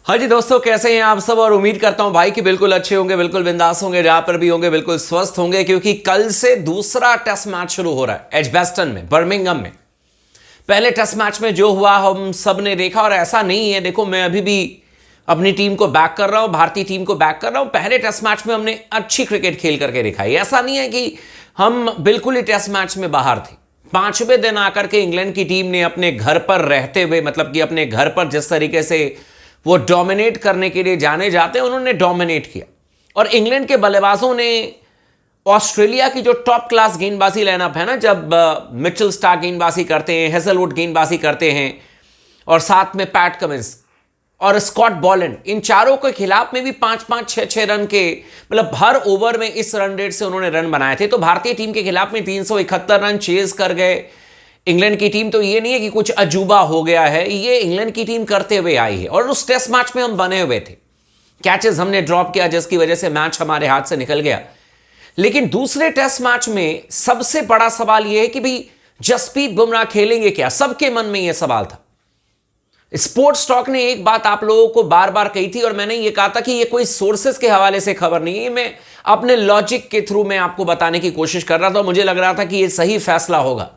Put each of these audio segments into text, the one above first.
हाँ जी दोस्तों, कैसे हैं आप सब। और उम्मीद करता हूं भाई कि बिल्कुल अच्छे होंगे, बिल्कुल बिंदास होंगे, जहां पर भी होंगे बिल्कुल स्वस्थ होंगे, क्योंकि कल से दूसरा टेस्ट मैच शुरू हो रहा है एजबेस्टन में, बर्मिंघम में। पहले टेस्ट मैच में जो हुआ हम सब ने देखा, और ऐसा नहीं है, देखो मैं अभी भी अपनी टीम को बैक कर रहा हूं, भारतीय टीम को बैक कर रहा हूं। पहले टेस्ट मैच में हमने अच्छी क्रिकेट खेल करके दिखाई। ऐसा नहीं है कि हम बिल्कुल ही टेस्ट मैच में बाहर थे। पांचवें दिन आकर के इंग्लैंड की टीम ने अपने घर पर रहते हुए, मतलब कि अपने घर पर जिस तरीके से वो डोमिनेट करने के लिए जाने जाते हैं, उन्होंने डोमिनेट किया। और इंग्लैंड के बल्लेबाजों ने ऑस्ट्रेलिया की जो टॉप क्लास गेंदबाजी लाइनअप है ना, जब मिचेल स्टार्क गेंदबाजी करते हैं, हेजलवुड गेंदबाजी करते हैं, और साथ में पैट कमिंस और स्कॉट बॉलैंड, इन चारों के खिलाफ में भी 5-5, 6-6 रन के, मतलब हर ओवर में इस रन रेट से उन्होंने रन बनाए थे। तो भारतीय टीम के खिलाफ में 371 रन चेज कर गए इंग्लैंड की टीम। तो ये नहीं है कि कुछ अजूबा हो गया है, ये इंग्लैंड की टीम करते हुए आई है। और उस टेस्ट मैच में हम बने हुए थे, कैचेस हमने ड्रॉप किया जिसकी वजह से मैच हमारे हाथ से निकल गया। लेकिन दूसरे टेस्ट मैच में सबसे बड़ा सवाल यह है कि भाई जसप्रीत बुमराह खेलेंगे क्या, सबके मन में यह सवाल था। स्पोर्ट्स टॉक ने एक बात आप लोगों को बार बार कही थी, और मैंने ये कहा था कि ये कोई सोर्सेस के हवाले से खबर नहीं है, मैं अपने लॉजिक के थ्रू मैं आपको बताने की कोशिश कर रहा था। मुझे लग रहा था कि ये सही फैसला होगा,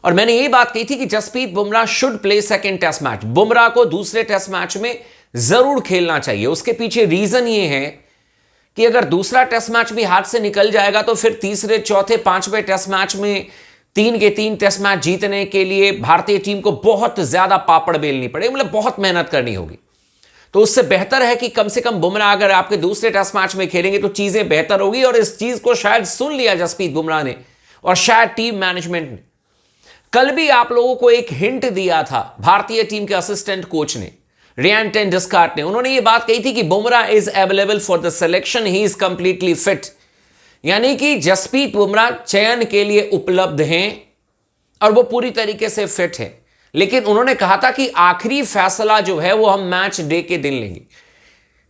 और मैंने ये बात कही थी कि Jasprit Bumrah should play second test match. Bumrah को दूसरे टेस्ट मैच में जरूर खेलना चाहिए। उसके पीछे रीजन ये है कि अगर दूसरा टेस्ट मैच भी हाथ से निकल जाएगा तो फिर तीसरे, चौथे, पांचवें टेस्ट मैच में 3 के 3 टेस्ट मैच जीतने के लिए भारतीय टीम को बहुत ज्यादा पापड़ बेलनी पड़ेगी, मतलब बहुत मेहनत करनी होगी। तो उससे बेहतर है कि कम से कम बुमराह अगर आपके दूसरे टेस्ट मैच में खेलेंगे तो चीजें बेहतर होगी। और इस चीज को शायद सुन लिया जसप्रीत बुमराह ने, और शायद टीम मैनेजमेंट ने। कल भी आप लोगों को एक हिंट दिया था भारतीय टीम के असिस्टेंट कोच ने, रियान टेन डिस्कार्ट ने। उन्होंने ये बात कही थी कि Bumrah is available for the selection, he is completely fit. यानी कि जसप्रीत बुमराह चयन के लिए उपलब्ध हैं और वो पूरी तरीके से फिट है। लेकिन उन्होंने कहा था कि आखिरी फैसला जो है वो हम मैच डे के दिन लेंगे।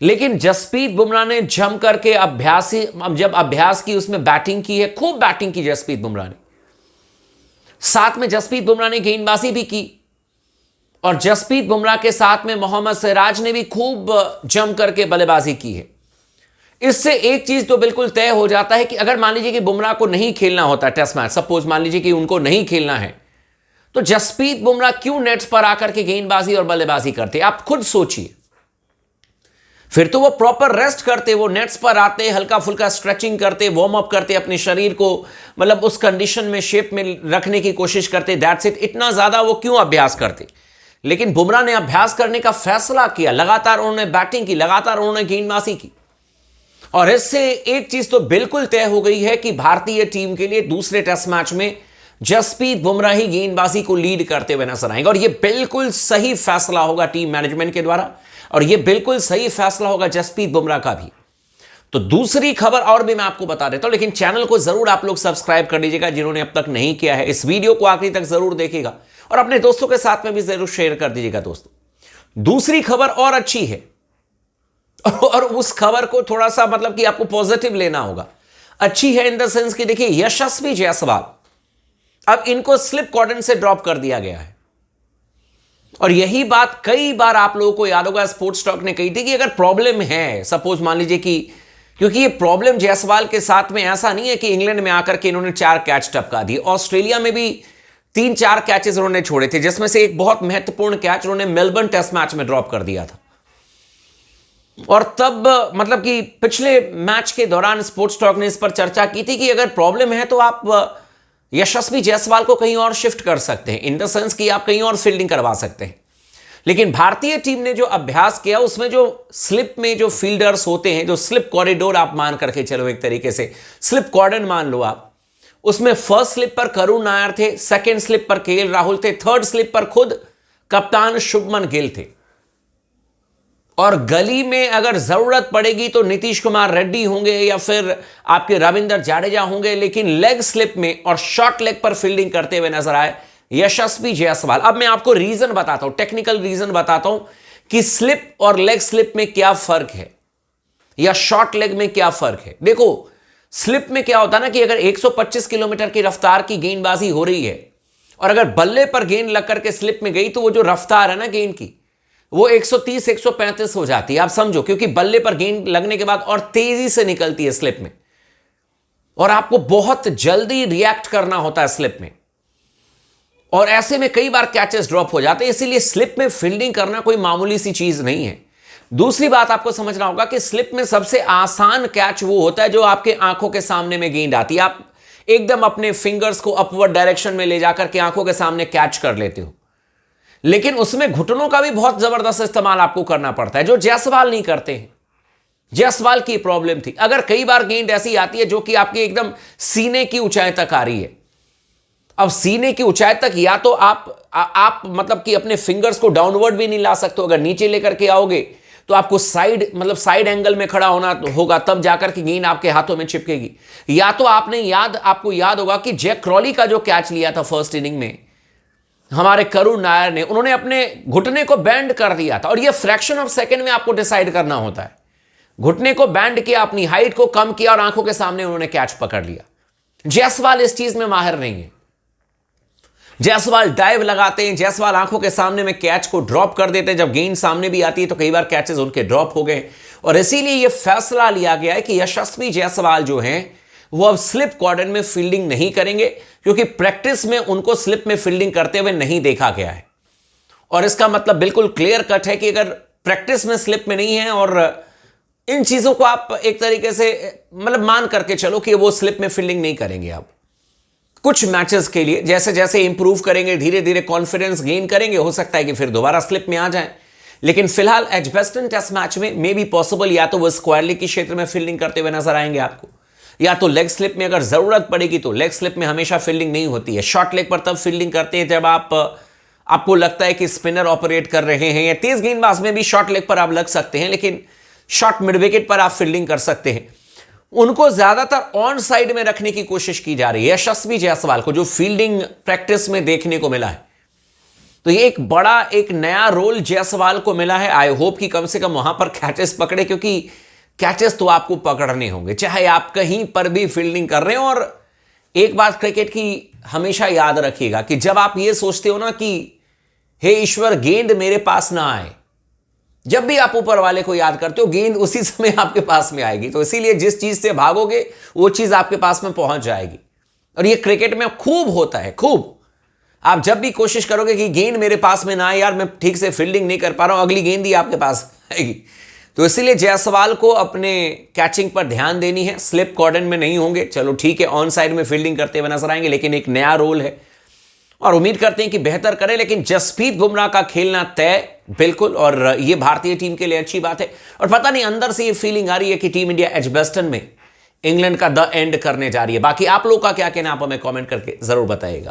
लेकिन जसप्रीत बुमराह ने जम करके जब अभ्यास की, उसमें बैटिंग की है, खूब बैटिंग की जसप्रीत बुमराह ने। साथ में जसप्रीत बुमराह ने गेंदबाजी भी की, और जसप्रीत बुमराह के साथ में मोहम्मद सिराज ने भी खूब जम करके बल्लेबाजी की है। इससे एक चीज तो बिल्कुल तय हो जाता है कि अगर मान लीजिए कि बुमराह को नहीं खेलना होता टेस्ट मैच, सपोज मान लीजिए कि उनको नहीं खेलना है, तो जसप्रीत बुमराह क्यों नेट्स पर आकर के गेंदबाजी और बल्लेबाजी करते? आप खुद सोचिए। फिर तो वो प्रॉपर रेस्ट करते, वो नेट्स पर आते, हल्का फुल्का स्ट्रेचिंग करते, वार्म अप करते, अपने शरीर को मतलब उस कंडीशन में, शेप में रखने की कोशिश करते। That's it. इतना ज्यादा वो क्यों अभ्यास करते? लेकिन बुमराह ने अभ्यास करने का फैसला किया, लगातार उन्होंने बैटिंग की, लगातार उन्होंने गेंदबाजी की। और इससे एक चीज तो बिल्कुल तय हो गई है कि भारतीय टीम के लिए दूसरे टेस्ट मैच में जसप्रीत बुमराह ही गेंदबाजी को लीड करते हुए नजर आएंगे। और यह बिल्कुल सही फैसला होगा टीम मैनेजमेंट के द्वारा, और यह बिल्कुल सही फैसला होगा जसप्रीत बुमराह का भी। तो दूसरी खबर और भी मैं आपको बता देता हूं, लेकिन चैनल को जरूर आप लोग सब्सक्राइब कर लीजिएगा जिन्होंने अब तक नहीं किया है। इस वीडियो को आखिरी तक जरूर देखिएगा, और अपने दोस्तों के साथ में भी जरूर शेयर कर दीजिएगा दोस्तों। दूसरी खबर और अच्छी है, और उस खबर को थोड़ा सा मतलब कि आपको पॉजिटिव लेना होगा। अच्छी है इन द सेंस कि देखिए, यशस्वी जायसवाल, अब इनको स्लिप कॉर्डन से ड्रॉप कर दिया गया है। और यही बात कई बार आप लोगों को याद होगा, स्पोर्ट्स टॉक ने कही थी कि अगर प्रॉब्लम है, सपोज मान लीजिए कि, क्योंकि ये प्रॉब्लम जायसवाल के साथ में ऐसा नहीं है कि इंग्लैंड में आकर के इन्होंने 4 कैच टपका दिए, ऑस्ट्रेलिया में भी 3-4 कैचेस उन्होंने छोड़े थे, जिसमें से एक बहुत महत्वपूर्ण कैच उन्होंने मेलबर्न टेस्ट मैच में ड्रॉप कर दिया था। और तब मतलब कि पिछले मैच के दौरान स्पोर्ट्स टॉक ने इस पर चर्चा की थी कि अगर प्रॉब्लम है तो आप यशस्वी जायसवाल को कहीं और शिफ्ट कर सकते हैं, इन द सेंस कि आप कहीं और फील्डिंग करवा सकते हैं। लेकिन भारतीय टीम ने जो अभ्यास किया, उसमें जो स्लिप में जो फील्डर्स होते हैं, जो स्लिप कॉरिडोर आप मान करके चलो, एक तरीके से स्लिप कॉर्डन मान लो आप, उसमें फर्स्ट स्लिप पर करुण नायर थे, सेकेंड स्लिप पर केएल राहुल थे, थर्ड स्लिप पर खुद कप्तान शुभमन गिल थे, और गली में अगर जरूरत पड़ेगी तो नीतीश कुमार रेड्डी होंगे या फिर आपके रविंद्र जाडेजा होंगे। लेकिन लेग स्लिप में और शॉर्ट लेग पर फील्डिंग करते हुए नजर आए यशस्वी जायसवाल। अब मैं आपको रीजन बताता हूं, टेक्निकल रीजन बताता हूं कि स्लिप और लेग स्लिप में क्या फर्क है, या शॉर्ट लेग में क्या फर्क है। देखो, स्लिप में क्या होता है ना कि अगर 125 किलोमीटर की रफ्तार की गेंदबाजी हो रही है, और अगर बल्ले पर गेंद लग करके स्लिप में गई, तो वो जो रफ्तार है ना गेंद की, वो 130 135 हो जाती है। आप समझो, क्योंकि बल्ले पर गेंद लगने के बाद और तेजी से निकलती है स्लिप में, और आपको बहुत जल्दी रिएक्ट करना होता है स्लिप में, और ऐसे में कई बार कैचेस ड्रॉप हो जाते हैं। इसीलिए स्लिप में फील्डिंग करना कोई मामूली सी चीज नहीं है। दूसरी बात आपको समझना होगा कि स्लिप में सबसे आसान कैच वो होता है जो आपके आंखों के सामने में गेंद आती है। आप एकदम अपने फिंगर्स को अपवर्ड डायरेक्शन में ले जाकर के आंखों के सामने कैच कर लेते हो, लेकिन उसमें घुटनों का भी बहुत जबरदस्त इस्तेमाल आपको करना पड़ता है, जो जायसवाल नहीं करते हैं। जायसवाल की प्रॉब्लम थी, अगर कई बार गेंद ऐसी आती है जो कि आपकी एकदम सीने की ऊंचाई तक आ रही है। अब सीने की ऊंचाई तक या तो आप मतलब कि अपने फिंगर्स को डाउनवर्ड भी नहीं ला सकते हो। अगर नीचे लेकर के आओगे तो आपको साइड एंगल में खड़ा होना होगा, तब जाकर के गेंद आपके हाथों में चिपकेगी। या तो आपको याद होगा कि जैक क्रॉली का जो कैच लिया था फर्स्ट इनिंग में हमारे करुण नायर ने, उन्होंने अपने घुटने को बैंड कर दिया था, और यह फ्रैक्शन ऑफ सेकंड में आपको डिसाइड करना होता है। घुटने को बैंड किया, अपनी हाइट को कम किया, और आंखों के सामने उन्होंने कैच पकड़ लिया। जायसवाल इस चीज में माहिर नहीं है। जायसवाल डाइव लगाते हैं, जायसवाल आंखों के सामने में कैच को ड्रॉप कर देते हैं। जब गेंद सामने भी आती है तो कई बार कैचेस उनके ड्रॉप हो गए, और इसीलिए यह फैसला लिया गया है कि यशस्वी जायसवाल जो हैं वो अब स्लिप कॉर्डन में फील्डिंग नहीं करेंगे, क्योंकि प्रैक्टिस में उनको स्लिप में फील्डिंग करते हुए नहीं देखा गया है। और इसका मतलब बिल्कुल क्लियर कट है कि अगर प्रैक्टिस में स्लिप में नहीं है, और इन चीजों को आप एक तरीके से मतलब मान करके चलो कि वो स्लिप में फील्डिंग नहीं करेंगे। आप कुछ मैचेस के लिए जैसे जैसे इंप्रूव करेंगे, धीरे धीरे कॉन्फिडेंस गेन करेंगे, हो सकता है कि फिर दोबारा स्लिप में आ जाए। लेकिन फिलहाल एजबेस्टन टेस्ट मैच में मे बी पॉसिबल या तो वो स्क्वायर लेग के क्षेत्र में फील्डिंग करते हुए नजर आएंगे आपको, या तो लेग स्लिप में अगर जरूरत पड़ेगी। तो लेग स्लिप में हमेशा फील्डिंग नहीं होती है, शॉर्ट लेग पर तब फील्डिंग करते हैं जब आपको लगता है कि स्पिनर ऑपरेट कर रहे हैं, या तेज गेंदबाज में भी शॉर्ट लेग पर आप लग सकते हैं, लेकिन शॉर्ट मिड विकेट पर आप फील्डिंग कर सकते हैं। उनको ज्यादातर ऑन साइड में रखने की कोशिश की जा रही है यशस्वी जायसवाल को, जो फील्डिंग प्रैक्टिस में देखने को मिला है। तो ये एक नया रोल जायसवाल को मिला है। आई होप कि कम से कम वहां पर कैचेस पकड़े, क्योंकि कैचेस तो आपको पकड़ने होंगे चाहे आप कहीं पर भी फील्डिंग कर रहे हो। और एक बात क्रिकेट की हमेशा याद रखिएगा कि जब आप ये सोचते हो ना कि हे ईश्वर गेंद मेरे पास ना आए, जब भी आप ऊपर वाले को याद करते हो गेंद उसी समय आपके पास में आएगी। तो इसीलिए जिस चीज से भागोगे वो चीज आपके पास में पहुंच जाएगी। और ये क्रिकेट में खूब होता है, खूब। आप जब भी कोशिश करोगे कि गेंद मेरे पास में ना आए, यार मैं ठीक से फील्डिंग नहीं कर पा रहा हूं, अगली गेंद ही आपके पास आएगी। तो इसीलिए जायसवाल को अपने कैचिंग पर ध्यान देनी है। स्लिप कॉर्डन में नहीं होंगे, चलो ठीक है, ऑन साइड में फील्डिंग करते हुए नजर आएंगे, लेकिन एक नया रोल है और उम्मीद करते हैं कि बेहतर करें। लेकिन जसप्रीत बुमराह का खेलना तय बिल्कुल, और ये भारतीय टीम के लिए अच्छी बात है। और पता नहीं अंदर से ये फीलिंग आ रही है कि टीम इंडिया एजबेस्टन में इंग्लैंड का द एंड करने जा रही है। बाकी आप लोग का क्या कहना, आप हमें कमेंट करके जरूर बताइएगा।